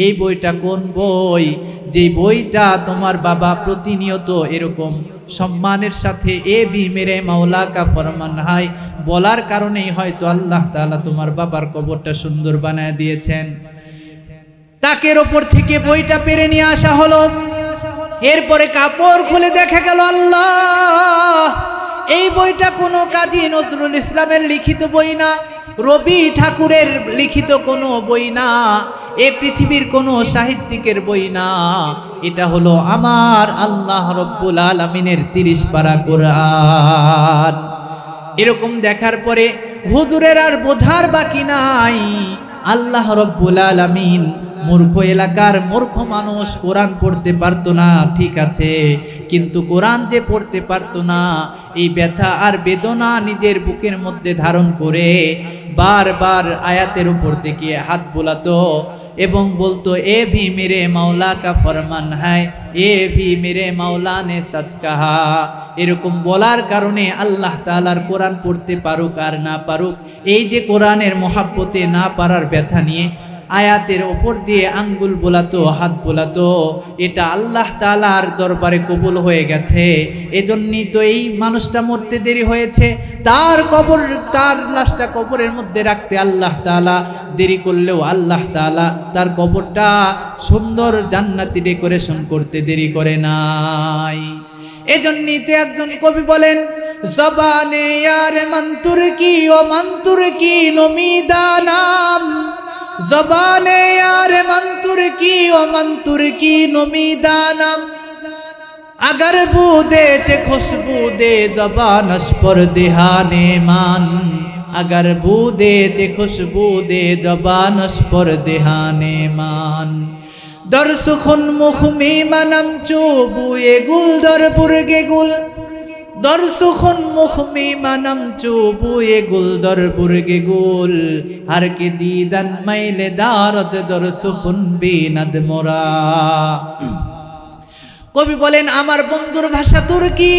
এই বইটা কোন বই যে বইটা তোমার বাবা প্রতিনিয়ত এরকম সম্মানের সাথে এ ভি মেরে মাওলা কা ফরমান হাই বলার কারণেই হয়তো আল্লাহ তাআলা তোমার বাবার কবরটা সুন্দর বানায় দিয়েছেন। তাকের ওপর থেকে বইটা পেরে নিয়ে আসা হলো। এরপরে কাপড় খুলে দেখা গেল, আল্লাহ, এই বইটা কোনো কাজী নজরুল ইসলামের লিখিত বই না, রবি ঠাকুরের লিখিত কোনো বই না, এ পৃথিবীর কোনো সাহিত্যিকের বই না, এটা হলো আমার আল্লাহ রব্বুল আলামিনের 30 পারা কোরআন। এরকম দেখার পরে হুজুরের আর বোঝার বাকি নাই, আল্লাহ রব্বুল আলামিন মূর্খ এলাকার মূর্খ মানুষ কোরআন পড়তে পারতো না, ঠিক আছে, কিন্তু কোরআন যে পড়তে পারতো না, এই ব্যথা আর বেদনা নিজের বুকের মধ্যে ধারণ করে বারবার আয়াতের উপর থেকে হাত বোলাতো এবং বলতো, এ ভি মেরে মাওলা কা ফরমান হ্যায়, এ ভি মেরে মাওলা নে সচ কাহা। এরকম বলার কারণে আল্লাহ তাআলার কোরআন পড়তে পারুক আর না পারুক, এই যে কোরআনের মহাব্বতে না পারার ব্যথা নিয়ে আয়াতের ওপর দিয়ে আঙ্গুল বোলাতো, হাত বোলাতো, এটা আল্লাহ তাআলার দরবারে কবুল হয়ে গেছে। এজন্যই তো এই মানুষটা মরতে দেরি হয়েছে, তার লাশটা কবরের মধ্যে রাখতে আল্লাহ তাআলা দেরি করলেও আল্লাহ তাআলা তার কবরটা সুন্দর জান্নাতি ডেকোরেশন করতে দেরি করে নাই। এজন্যই তো একজন কবি বলেন, জবানে ইয়ার মন্তুর কি ও মন্তুর কি নমিদানাম, জবানে यार मंतुर की ओ मंतुर की नमीदानम, अगर बूदे चे खुशबू दे जबानश पर देहाने मान, अगर बूदे चे खुशबू दे जबानश पर देहाने मान, दर सुखुन मुख में मनम चुबुए गुल दर बुर्गे गुल, दर सुखुन मुख में मनम चुबुए गुल दर बुर्गे गुल, हर के दीदन मैले दारद दर सुखुन बीनद मोरा। কবি বলেন, আমার বন্ধুর ভাষা তুর্কি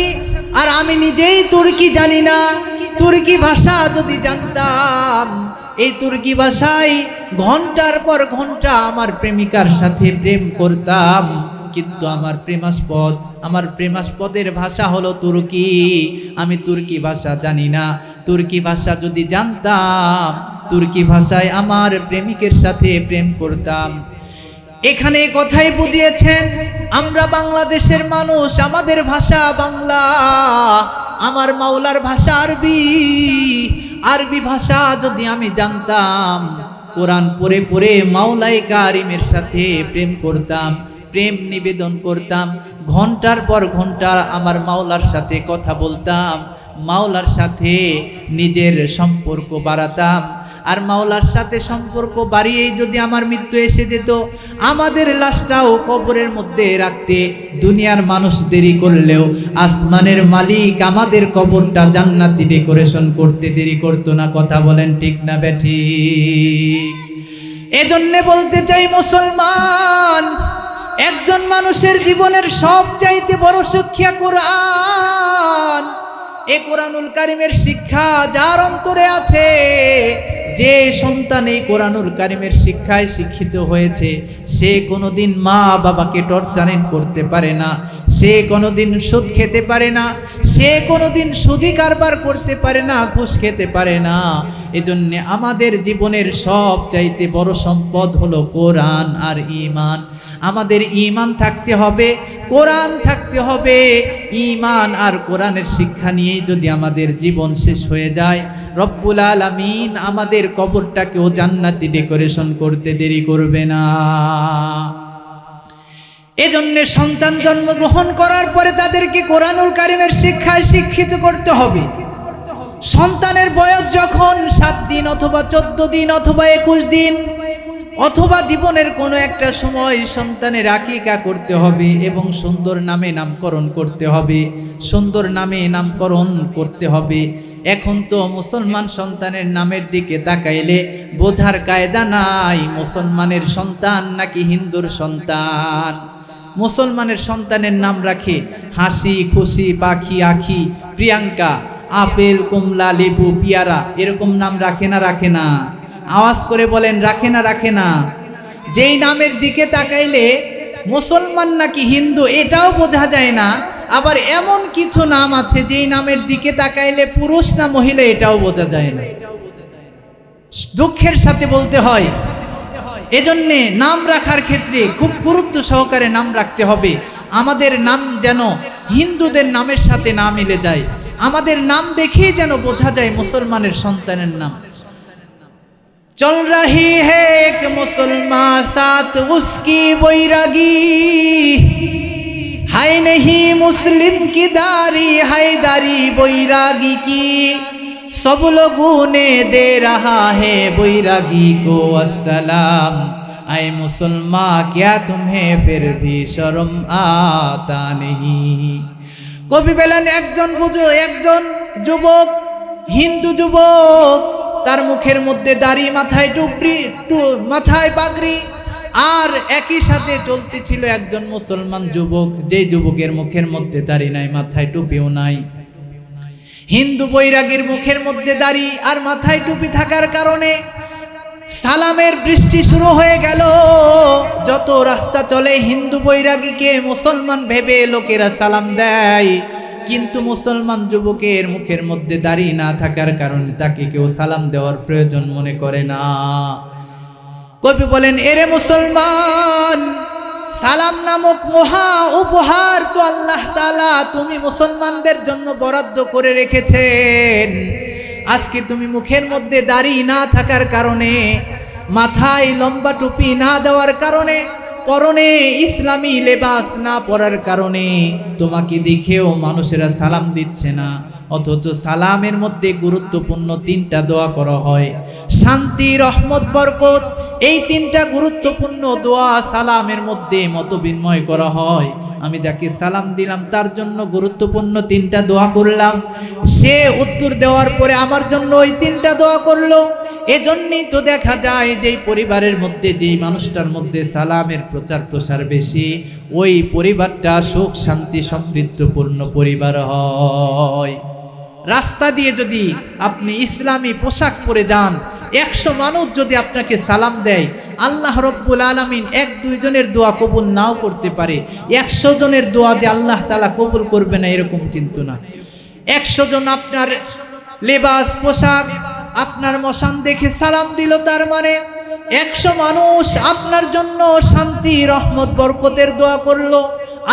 আর আমি নিজেই তুর্কি জানি না, তুর্কি ভাষা যদি জানতাম, এই তুর্কি ভাষায় ঘন্টার পর ঘন্টা আমার প্রেমিকার সাথে প্রেম করতাম, কিন্তু আমার প্রেমাস্পদের ভাষা হলো তুর্কি, আমি তুর্কি ভাষা জানি না। তুর্কি ভাষা যদি জানতাম, তুর্কি ভাষায় আমার প্রেমিকের সাথে প্রেম করতাম। এখানে কথাই বুঝিয়েছেন, আমরা বাংলাদেশের মানুষ, আমাদের ভাষা বাংলা, আমার মাওলার ভাষা আরবি। আরবি ভাষা যদি আমি জানতাম, কোরআন পড়ে পড়ে মাওলাই কারিমের সাথে প্রেম করতাম, প্রেম নিবেদন করতাম, ঘন্টার পর ঘন্টা আমার মাওলার সাথে কথা বলতাম, মাওলার সাথে নিজের সম্পর্ক বাড়াতাম। আর মাওলার সাথে সম্পর্ক বাড়িয়েই যদি আমার মৃত্যু এসে যেত, আমাদের লাশটাও কবরের মধ্যে রাখতে দুনিয়ার মানুষ দেরি করলেও আসমানের মালিক আমাদের কবরটা জান্নাতি ডেকোরেশন করতে দেরি করতো না। কথা বলেন ঠিক না বেঠিক? এজন্য বলতে চাই মুসলমান, একজন মানুষের জীবনের সবচাইতে বড় শিক্ষা কোরআন। এই কোরআনুল কারিমের শিক্ষা যার অন্তরে আছে, যে সন্তান এই কোরআনুল কারিমের শিক্ষায় শিক্ষিত হয়েছে, সে কোনোদিন মা বাবাকে টর্চারিং করতে পারে না, সে কোনোদিন সুদ খেতে পারে না, সে কোনোদিন সুদি কারবার করতে পারে না, ঘুষ খেতে পারে না। এজন্য আমাদের জীবনের সবচাইতে বড় সম্পদ হলো কোরআন আর ঈমান। আমাদের ঈমান থাকতে হবে, কোরআন থাকতে হবে। ঈমান আর কোরআনের শিক্ষা নিয়েই যদি আমাদের জীবন শেষ হয়ে যায়, রব্বুল আলামিন আমাদের কবরটাকেও জান্নাতি ডেকোরেশন করতে দেরি করবে না। এজন্য সন্তান জন্মগ্রহণ করার পরে তাদেরকে কোরআনুল কারিমের শিক্ষায় শিক্ষিত করতে হবে। সন্তানের বয়স যখন 7 দিন অথবা 14 দিন অথবা 21 দিন অথবা জীবনের কোনো একটা সময় সন্তানের আকিকা করতে হবে এবং সুন্দর নামে নামকরণ করতে হবে, সুন্দর নামে নামকরণ করতে হবে। এখন তো মুসলমান সন্তানের নামের দিকে তাকাইলে বোঝার কায়দা নাই মুসলমানের সন্তান নাকি হিন্দুর সন্তান। মুসলমানের সন্তানের নাম রাখে হাসি, খুশি, পাখি, আখি, প্রিয়াঙ্কা, আপেল, কমলা, লেবু, পিয়ারা, এরকম নাম রাখে না? রাখে না? আওয়াজ করে বলেন, রাখে না? রাখে না? যেই নামের দিকে তাকাইলে মুসলমান নাকি হিন্দু এটাও বোঝা যায় না। আবার এমন কিছু নাম আছে যেই নামের দিকে তাকাইলে পুরুষ না মহিলা এটাও বোঝা যায় না। দুঃখের সাথে বলতে হয়। এজন্যে নাম রাখার ক্ষেত্রে খুব গুরুত্ব সহকারে নাম রাখতে হবে। আমাদের নাম যেন হিন্দুদের নামের সাথে না মিলে যায়, আমাদের নাম দেখেই যেন বোঝা যায় মুসলমানের সন্তানের নাম। चल रही है एक मुसलमान साथ उसकी बैरागी, है नहीं मुस्लिम की दारी, है दारी बैरागी की। सब लोगों ने दे रहा है बैरागी को अस्सलाम, आए मुसलमान क्या तुम्हें फिर भी शर्म आता नहीं। कवि বলেন একজন যুবক, হিন্দু যুবক, তার মুখের মধ্যে দাড়ি, মাথায় টুপি, মাথায় পাগড়ি, আর একই সাথে চলতে ছিল একজন মুসলমান যুবক, যে যুবকের মুখের মধ্যে দাড়ি নাই, মাথায় টুপিও নাই। হিন্দু বৈরাগীর মুখের মধ্যে দাড়ি আর মাথায় টুপি থাকার কারণে সালামের বৃষ্টি শুরু হয়ে গেল। যত রাস্তা চলে হিন্দু বৈরাগীকে মুসলমান ভেবে লোকেরা সালাম দেয়, কিন্তু মুসলমান যুবকের মুখের মধ্যে দাড়ি না থাকার কারণে তাকে কেউ সালাম দেওয়ার প্রয়োজন মনে করে না। কবি বলেন, এরে মুসলমান, সালাম নামক মহা উপহার তো আল্লাহ তাআলা তুমি মুসলমানদের জন্য বরাদ্দ করে রেখেছেন। আজকে তুমি মুখের মধ্যে দাড়ি না থাকার কারণে, মাথায় লম্বা টুপি না দেওয়ার কারণে, পরনে ইসলামী লেবাস না পরার কারণে তোমাকে দেখেও মানুষেরা সালাম দিচ্ছে না। অথচ সালামের মধ্যে গুরুত্বপূর্ণ 3টা দোয়া করা হয়, শান্তি, রহমত, বরকত। এই 3টা গুরুত্বপূর্ণ দোয়া সালামের মধ্যে মত বিনিময় করা হয়। আমি যাকে সালাম দিলাম তার জন্য গুরুত্বপূর্ণ 3টা দোয়া করলাম, সে উত্তর দেওয়ার পরে আমার জন্য ওই 3টা দোয়া করলো। এজন্যই তো দেখা যায় যেই পরিবারের মধ্যে, যেই মানুষটার মধ্যে সালামের প্রচার প্রসার বেশি, ওই পরিবারটা সুখ শান্তি সমৃদ্ধপূর্ণ পরিবার হয়। রাস্তা দিয়ে যদি আপনি ইসলামী পোশাক পরে যান, 100 মানুষ যদি আপনাকে সালাম দেয়, আল্লাহ রব্বুল আলামিন 1-2 জনের দোয়া কবুল নাও করতে পারে। 100 জনের দোয়া যে আল্লাহ তাআলা কবুল করবে না এরকম কিন্তু না। 100 জন আপনার লেবাস, পোশাক, আপনার মশান দেখে সালাম দিল, তার মানে 100 মানুষ আপনার জন্য শান্তি, রহমত, বরকতের দোয়া করলো।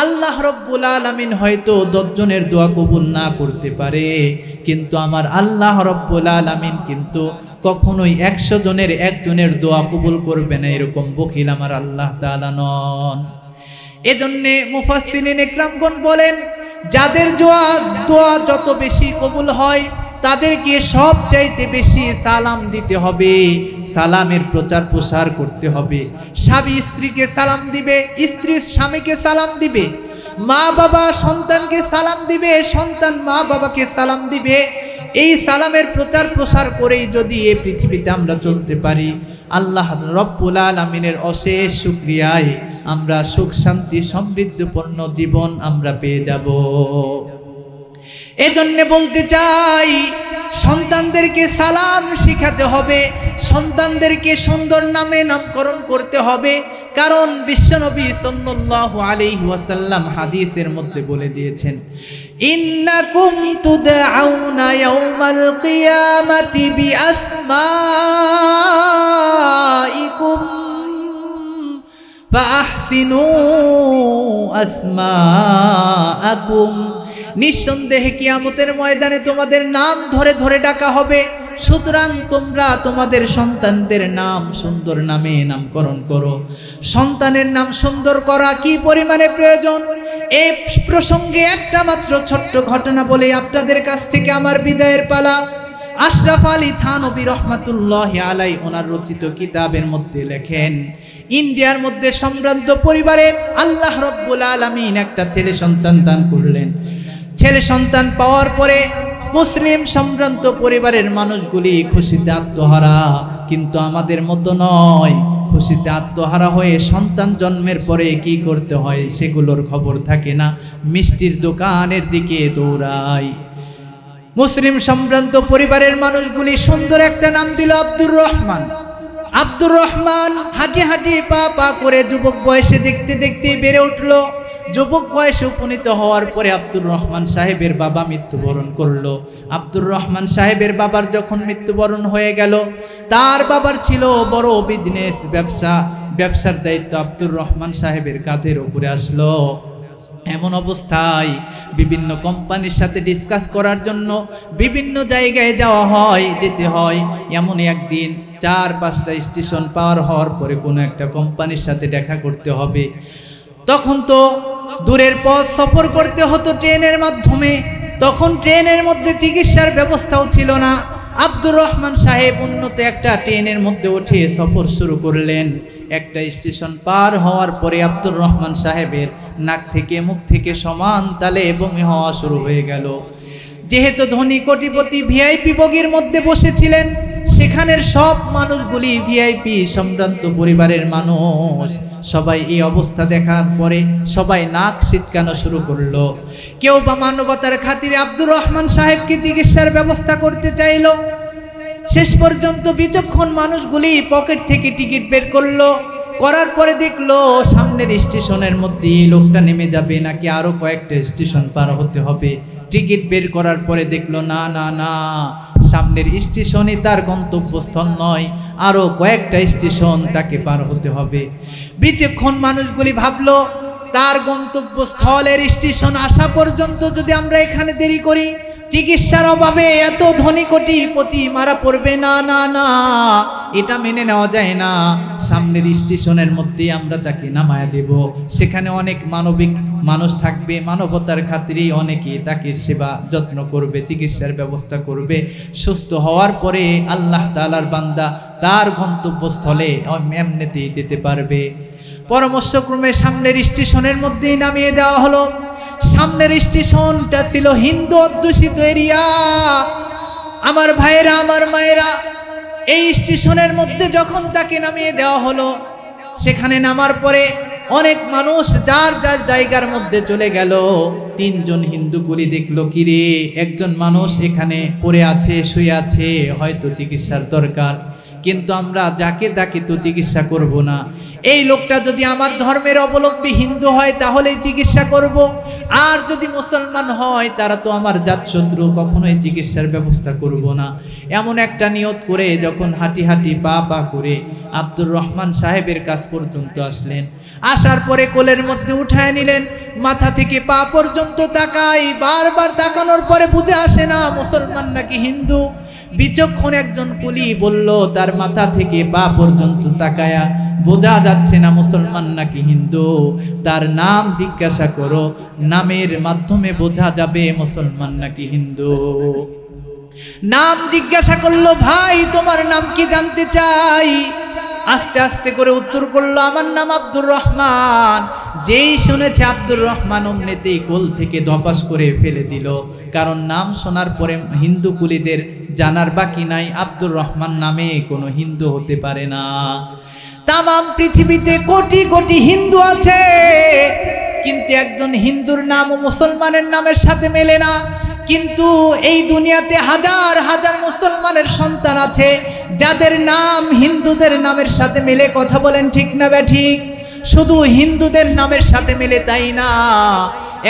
আল্লাহ রব্বুল আলামিন হয়তো 10 জনের দোয়া কবুল না করতে পারে, কিন্তু আমার আল্লাহ রব্বুল আলামিন কিন্তু কখনোই 100 জনের একজনের দোয়া কবুল করবে না, এরকম বখিল আমার আল্লাহ তাআলা নন। এজন্যে মুফাসসিরিন ইকরামগণ বলেন, যাদের দোয়া যত বেশি কবুল হয় তাদেরকে সবচাইতে বেশি সালাম দিতে হবে, সালামের প্রচার প্রসার করতে হবে। স্বামী স্ত্রীকে সালাম দিবে, স্ত্রী স্বামীকে সালাম দিবে, মা বাবা সন্তানকে সালাম দিবে, সন্তান মা বাবাকে সালাম দিবে। এই সালামের প্রচার প্রসার করেই যদি এই পৃথিবীতে আমরা চলতে পারি, আল্লাহ রব্বুল আলামিনের অশেষ শুকরিয়ায় আমরা সুখ শান্তি সমৃদ্ধপূর্ণ জীবন আমরা পেয়ে যাব। এজন্য বলতে চাই, সন্তানদেরকে সালাম শিখাতে হবে, সন্তানদেরকে সুন্দর নামে নামকরণ করতে হবে। কারণ বিশ্বনবী সাল্লাল্লাহু আলাইহি ওয়াসাল্লাম হাদিসের মধ্যে বলে দিয়েছেন, ইন্নাকুম তুদআউনা ইয়াউমাল কিয়ামাতি বিআসমাইকুম ফাআহসিনু আসমাআকুম। নিঃসন্দেহে কিয়ামতের ময়দানে তোমাদের নাম ধরে ধরে ডাকা হবে, সুতরাং তোমরা তোমাদের সন্তানদের নাম সুন্দর নামে নামকরণ করো। সন্তানের নাম সুন্দর করা কি পরিমাণে প্রয়োজন, এই প্রসঙ্গে একটা মাত্র ছোট্ট ঘটনা বলে আপনাদের কাছ থেকে আমার বিদায়ের পালা। আশরাফ আলী থানভী রহমাতুল্লাহি আলাইহি ওনার রচিত কিতাবের মধ্যে লেখেন, ইন্ডিয়ার মধ্যে সম্ভ্রান্ত পরিবারে আল্লাহ রব্বুল আলামিন একটা ছেলে সন্তান দান করলেন। ছেলে সন্তান পাওয়ার পরে মুসলিম সম্ভ্রান্ত পরিবারের মানুষগুলি খুশিতে আত্মহারা, কিন্তু আমাদের মতো নয়। খুশিতে আত্মহারা হয়ে সন্তান জন্মের পরে কি করতে হয় সেগুলোর খবর থাকে না, মিষ্টির দোকানের দিকে দৌড়ায়। মুসলিম সম্ভ্রান্ত পরিবারের মানুষগুলি সুন্দর একটা নাম দিল আব্দুর রহমান। আব্দুর রহমান হাঁটি হাঁটি পা পা করে যুবক বয়সে দেখতে দেখতে বেড়ে উঠল। যুবক বয়সে উপনীত হওয়ার পরে আব্দুর রহমান সাহেবের বাবা মৃত্যুবরণ করলো। আব্দুর রহমান সাহেবের বাবার যখন মৃত্যুবরণ হয়ে গেল, তার বাবার ছিল বড় বিজনেস, ব্যবসার দায়িত্ব আব্দুর রহমান সাহেবের কাঁধের উপরে আসলো। এমন অবস্থায় বিভিন্ন কোম্পানির সাথে ডিসকাস করার জন্য বিভিন্ন জায়গায় যেতে হয়। এমন একদিন 4-5টা স্টেশন পার হওয়ার পরে কোনো একটা কোম্পানির সাথে দেখা করতে হবে। তখন তো দূরের পথ সফর করতে হতো ট্রেনের মাধ্যমে, তখন ট্রেনের মধ্যে চিকিৎসার ব্যবস্থাও ছিল না। আব্দুর রহমান সাহেব উন্নত একটা ট্রেনের মধ্যে উঠে সফর শুরু করলেন। একটা স্টেশন পার হওয়ার পরে আব্দুর রহমান সাহেবের নাক থেকে মুখ থেকে সমান তালে বমি হওয়া শুরু হয়ে গেল। যেহেতু ধনী কোটিপতি ভিআইপি বগির মধ্যে বসেছিলেন, সেখানের সব মানুষগুলি ভিআইপি সম্ভ্রান্ত পরিবারের মানুষ। সবাই এই অবস্থা দেখার পরে সবাই নাক ছিটকানো শুরু করলো। কেউ বা মানবতার খাতিরে আব্দুর রহমান সাহেবকে চিকিৎসার ব্যবস্থা করতে চাইল। শেষ পর্যন্ত বিচক্ষণ মানুষগুলি পকেট থেকে টিকিট বের করলো, করার পরে দেখলো সামনের স্টেশনের মধ্যে লোকটা নেমে যাবে নাকি আরো কয়েকটা স্টেশন পার হতে হবে। টিকিট বের করার পরে দেখলো না না না, সামনের স্টেশনই তার গন্তব্যস্থল নয়, আরো কয়েকটা স্টেশন তাকে পার হতে হবে। বিচক্ষণ মানুষগুলি ভাবলো তার গন্তব্যস্থলের স্টেশন আসা পর্যন্ত যদি আমরা এখানে দেরি করি, চিকিৎসার অভাবে এত ধনী কোটিপতি মারা পড়বে। না না না, এটা মেনে নেওয়া যায় না। সামনের স্টেশনের মধ্যে আমরা তাকে নামায়া দেব, সেখানে অনেক মানবিক মানুষ থাকবে, মানবতার খাতিরে অনেকে তাকে সেবা যত্ন করবে, চিকিৎসার ব্যবস্থা করবে। সুস্থ হওয়ার পরে আল্লাহ তাআলার বান্দা তার গন্তব্যস্থলে এমনিতেই যেতে পারবে। পরামর্শক্রমে সামনের স্টেশনের মধ্যেই নামিয়ে দেওয়া হলো। সামনের স্টেশনটা ছিল হিন্দু অধ্যুষিত এরিয়া। আমার ভাইয়েরা, আমার মায়েরা, এই স্টেশনের মধ্যে যখন তাকে নামিয়ে দেওয়া হলো, সেখানে নামার পরে অনেক মানুষ যার যার জায়গার মধ্যে চলে গেল। 3 জন হিন্দু কুলি দেখলো, কিরে একজন মানুষ এখানে পড়ে আছে, শুয়ে আছে, হয়তো চিকিৎসার দরকার, কিন্তু আমরা যাকে তাকে তো চিকিৎসা করব না। এই লোকটা যদি আমার ধর্মের অবলম্বী হিন্দু হয় তাহলেই চিকিৎসা করব, আর যদি মুসলমান হয় তারা তো আমার জাতশত্রু, কখনোই চিকিৎসার ব্যবস্থা করব না। এমন একটা নিয়ত করে যখন হাঁটি হাঁটি পা পা করে আব্দুর রহমান সাহেবের কাছ পর্যন্ত আসলেন, আসার পরে কোলের মধ্যে উঠায় নিলেন, মাথা থেকে পা পর্যন্ত তাকাই, বারবার তাকানোর পরে বুঝে আসে না মুসলমান নাকি হিন্দু। বিচক্ষণ একজন কুলি বলল, তার মাথা থেকে পা পর্যন্ত তাকায়া বোঝা যাচ্ছে না মুসলমান নাকি হিন্দু, তার নাম জিজ্ঞাসা করো, নামের মাধ্যমে বোঝা যাবে মুসলমান নাকি হিন্দু। নাম জিজ্ঞাসা করলো, ভাই তোমার নাম কি জানতে চাই। আস্তে আস্তে করে উত্তর করলো, আমার নাম আব্দুর রহমান। যেই শুনেছে আব্দুর রহমান অমনিতেই কোল থেকে ধপাস করে ফেলে দিল, কারণ নাম শোনার পরে হিন্দু কুলিদের জানার বাকি নাই আব্দুর রহমান নামে কোনো হিন্দু হতে পারে না। তামাম পৃথিবীতে কোটি কোটি হিন্দু আছে, কিন্তু একজন হিন্দুর নাম ও মুসলমানের নামের সাথে মেলে না। কিন্তু এই দুনিয়াতে হাজার হাজার মুসলমানের সন্তান আছে যাদের নাম হিন্দুদের নামের সাথে মেলে। কথা বলেন ঠিক না ব্যাঠিক? শুধু হিন্দুদের নামের সাথে মেলে তাই না,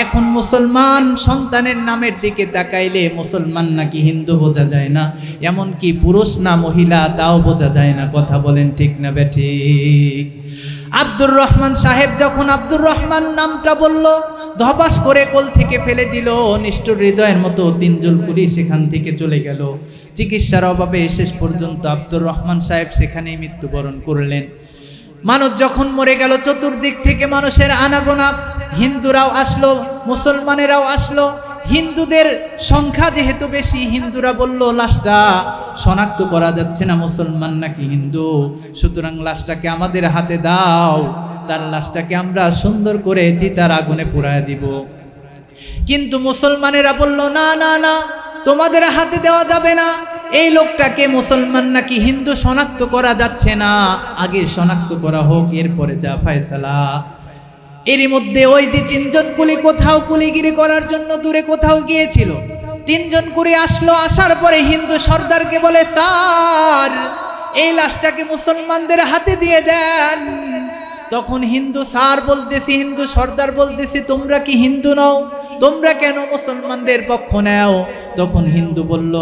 এখন মুসলমান সন্তানের নামের দিকে তাকাইলে মুসলমান নাকি হিন্দু বোঝা যায় না, এমনকি পুরুষ না মহিলা তাও বোঝা যায় না। কথা বলেন ঠিক না ব্যাঠিক? আব্দুর রহমান সাহেব যখন আব্দুর রহমান নামটা বলল, ধপাস করে কোল থেকে ফেলে দিল, নিষ্ঠুর হৃদয়ের মতো তিনজন কুলি সেখান থেকে চলে গেল। চিকিৎসার অভাবে শেষ পর্যন্ত আব্দুর রহমান সাহেব সেখানেই মৃত্যুবরণ করলেন। মানুষ যখন মরে গেল, চতুর্দিক থেকে মানুষের আনাগোনা, হিন্দুরাও আসলো, মুসলমানেরাও আসলো। হিন্দুদের সংখ্যা যেহেতু বেশি, হিন্দুরা বলল লাশটা শনাক্ত করা যাচ্ছে না মুসলমান নাকি হিন্দু, সুতরাং লাশটাকে আমাদের হাতে দাও, তার লাশটাকে আমরা সুন্দর করে চিতার আগুনে পোড়ায় দিব। কিন্তু মুসলমানেরা বলল, না না না, তোমাদের হাতে দেওয়া যাবে না, এই লোকটাকে মুসলমান নাকি হিন্দু শনাক্ত করা যাচ্ছে না, আগে শনাক্ত করা হোক, এরপরে যা ফয়সালা। এরই মধ্যে ওই যে তিনজন কুলি কোথাও কুলিগিরি করার জন্য দূরে কোথাও গিয়েছিল, তিনজন কুলি আসলো। আসার পরে হিন্দু সর্দারকে বলে, স্যার এই লাশটাকে মুসলমানদের হাতে দিয়ে দেন। তখন হিন্দু স্যার বলতেছি, হিন্দু সর্দার বলতেছি, তোমরা কি হিন্দু নও? তোমরা কেন মুসলমানদের পক্ষ নেও? তখন হিন্দু বলল,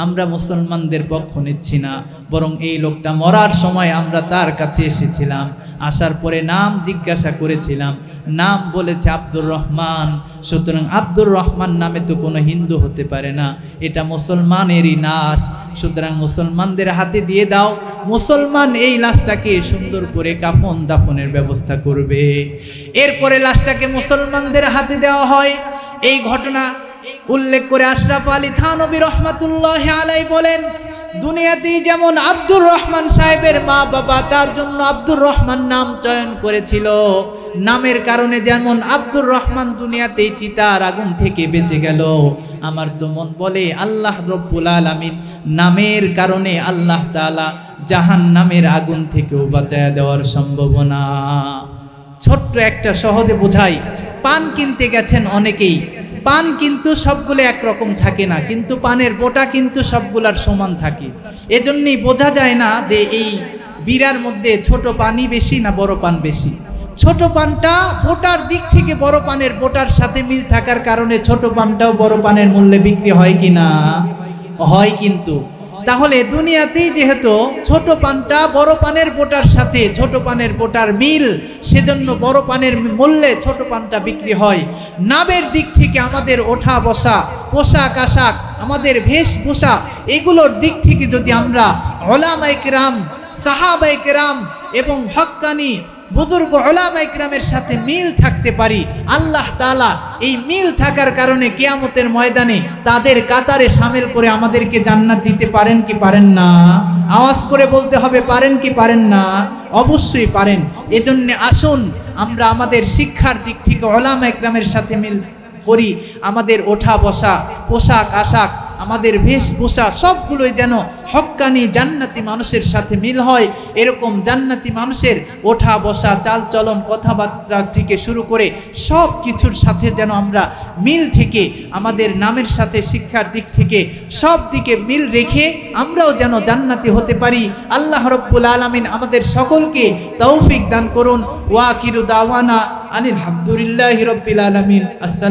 আমরা মুসলমানদের পক্ষ নিচ্ছি না, বরং এই লোকটা মরার সময় আমরা তার কাছে এসেছিলাম, আসার পরে নাম জিজ্ঞাসা করেছিলাম, নাম বলেছে আব্দুর রহমান, সুতরাং আব্দুর রহমান নামে তো কোনো হিন্দু হতে পারে না, এটা মুসলমানেরই লাশ, সুতরাং মুসলমানদের হাতে দিয়ে দাও, মুসলমান এই লাশটাকে সুন্দর করে কাফন দাফনের ব্যবস্থা করবে। এরপরে লাশটাকে মুসলমানদের হাতে দেওয়া হয়। এই ঘটনা উল্লেখ করে আশরাফ আলী থানভী রহমাতুল্লাহি আলাইহি বলেন, দুনিয়াতেই যেমন আব্দুর রহমান সাহেবের মা বাবা তার জন্য আব্দুর রহমান নাম চয়ন করেছিল, নামের কারণে যেমন আব্দুর রহমান দুনিয়াতেই চিতার আগুন থেকে বেঁচে গেল, আমার তো মন বলে আল্লাহ রব্বুল আলামিন নামের কারণে আল্লাহ তাআলা জাহান্নামের আগুন থেকেও বাঁচায়া দেওয়ার সম্ভাবনা। ছোট্ট একটা সহজে বোঝাই, পান কিনতে গেছেন অনেকেই, পান কিন্তু সবগুলো একরকম থাকে না, কিন্তু পানের বোটা কিন্তু সবগুলার সমান থাকে। এজন্যই বোঝা যায় না যে এই বিড়ার মধ্যে ছোট পানই বেশি না বড় পান বেশি। ছোট পানটা বোটার দিক থেকে বড় পানের বোটার সাথে মিল থাকার কারণে ছোট পানটাও বড় পানের মূল্যে বিক্রি হয় কি না? হয়। কিন্তু তাহলে দুনিয়াতেই যেহেতু ছোট পানটা বড় পানের বোটার সাথে ছোট পানের বোটার মিল, সেজন্য বড় পানের মূল্যে ছোট পানটা বিক্রি হয়। নামের দিক থেকে আমাদের ওঠা বসা, পোশাক আশাক, আমাদের বেশভূষা, এগুলোর দিক থেকে যদি আমরা উলামায়ে কেরাম, সাহাবায়ে কেরাম এবং হক্কানি বুজুর্গ উলামায়ে কেরামের সাথে মিল থাকতে পারি, আল্লাহ তাআলা এই মিল থাকার কারণে কিয়ামতের ময়দানে তাদের কাতারে শামিল করে আমাদেরকে জান্নাত দিতে পারেন কি পারেন না? আওয়াজ করে বলতে হবে, পারেন কি পারেন না? অবশ্যই পারেন। এজন্য আসুন আমরা আমাদের শিক্ষার দিক থেকে উলামায়ে কেরামের সাথে মিল করি, আমাদের ওঠা বসা, পোশাক আশাক, আমাদের বেশভূষা সবগুলোই যেন হক্কানি জান্নাতি মানুষের সাথে মিল হয়। এরকম জান্নাতি মানুষের ওঠা বসা, চালচলন, কথাবার্তা থেকে শুরু করে সব কিছুর সাথে যেন আমরা মিল থেকে, আমাদের নামের সাথে শিক্ষার দিক থেকে সব দিকে মিল রেখে আমরাও যেন জান্নাতি হতে পারি। আল্লাহ রব্বুল আলামিন আমাদের সকলকে তৌফিক দান করুন। ওয়া আখিরু দাওয়ানা আনিল হামদুলিল্লাহি রাব্বিল আলামিন। আসসালাম।